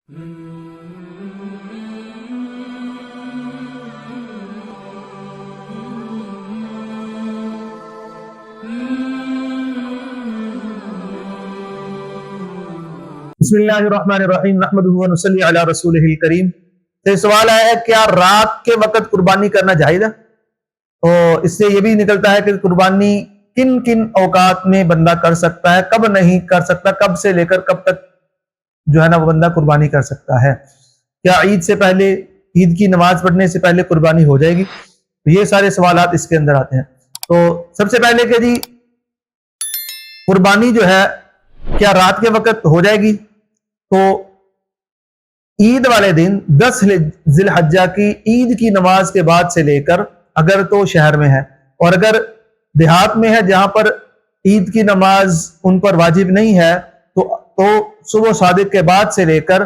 بسم اللہ الرحمن الرحیم نحمدہ و نصلی علی رسولہ الکریم۔ تو سوال آیا ہے کیا رات کے وقت قربانی کرنا جائز ہے؟ تو اس سے یہ بھی نکلتا ہے کہ قربانی کن کن اوقات میں بندہ کر سکتا ہے، کب نہیں کر سکتا، کب سے لے کر کب تک جو ہے نا وہ بندہ قربانی کر سکتا ہے۔ کیا عید سے پہلے، عید کی نماز پڑھنے سے پہلے قربانی ہو جائے گی؟ یہ سارے سوالات اس کے اندر آتے ہیں۔ تو سب سے پہلے کہ جی قربانی جو ہے کیا رات کے وقت ہو جائے گی؟ تو عید والے دن 10 ذی الحجہ کی عید کی نماز کے بعد سے لے کر، اگر تو شہر میں ہے اور اگر دیہات میں ہے جہاں پر عید کی نماز ان پر واجب نہیں ہے تو صبح صادق کے بعد سے لے کر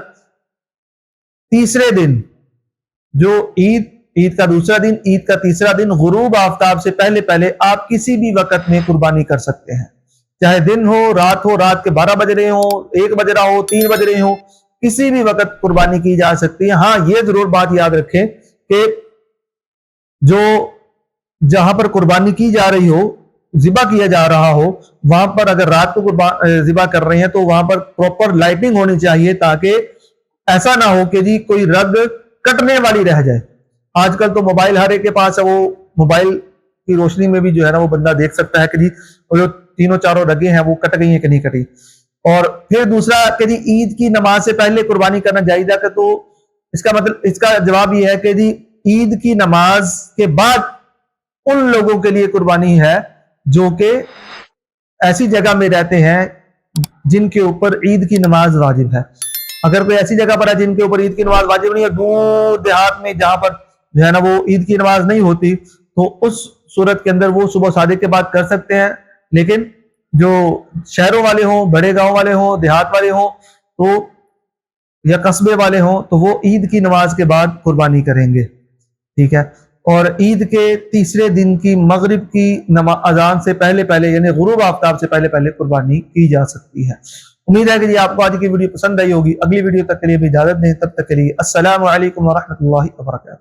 تیسرے دن جو عید کا دوسرا دن، عید کا تیسرا دن غروب آفتاب سے پہلے پہلے آپ کسی بھی وقت میں قربانی کر سکتے ہیں، چاہے دن ہو، رات کے 12 بج رہے ہوں، 1 بج رہا ہو، 3 بج رہے ہوں، کسی بھی وقت قربانی کی جا سکتی ہے۔ ہاں یہ ضرور بات یاد رکھیں کہ جو جہاں پر قربانی کی جا رہی ہو، ذبح کیا جا رہا ہو، وہاں پر اگر رات کو ذبح کر رہے ہیں تو وہاں پر پراپر لائٹنگ ہونی چاہیے تاکہ ایسا نہ ہو کہ جی کوئی رگ کٹنے والی رہ جائے۔ آج کل تو موبائل ہر ایک کے پاس ہے، وہ موبائل کی روشنی میں بھی جو ہے نا وہ بندہ دیکھ سکتا ہے کہ جی جو تینوں چاروں رگیں ہیں وہ کٹ گئی ہیں کہ نہیں کٹی۔ اور پھر دوسرا کہ جی عید کی نماز سے پہلے قربانی کرنا جائز ہے، تو اس کا مطلب، اس کا جواب یہ ہے کہ جی عید کی نماز کے بعد ان لوگوں کے لیے قربانی ہے جو کہ ایسی جگہ میں رہتے ہیں جن کے اوپر عید کی نماز واجب ہے۔ اگر کوئی ایسی جگہ پر ہے جن کے اوپر عید کی نماز واجب نہیں ہے، دور دیہات میں جہاں پر جو ہے نا وہ عید کی نماز نہیں ہوتی، تو اس صورت کے اندر وہ صبح صادق کے بعد کر سکتے ہیں۔ لیکن جو شہروں والے ہوں، بڑے گاؤں والے ہوں، دیہات والے ہوں تو یا قصبے والے ہوں تو وہ عید کی نماز کے بعد قربانی کریں گے، ٹھیک ہے۔ اور عید کے تیسرے دن کی مغرب کی اذان سے پہلے پہلے یعنی غروب آفتاب سے پہلے پہلے قربانی کی جا سکتی ہے۔ امید ہے کہ جی آپ کو آج کی ویڈیو پسند آئی ہوگی۔ اگلی ویڈیو تک کے لیے بھی اجازت دیں، تب تک کے لیے السلام علیکم ورحمۃ اللہ وبرکاتہ۔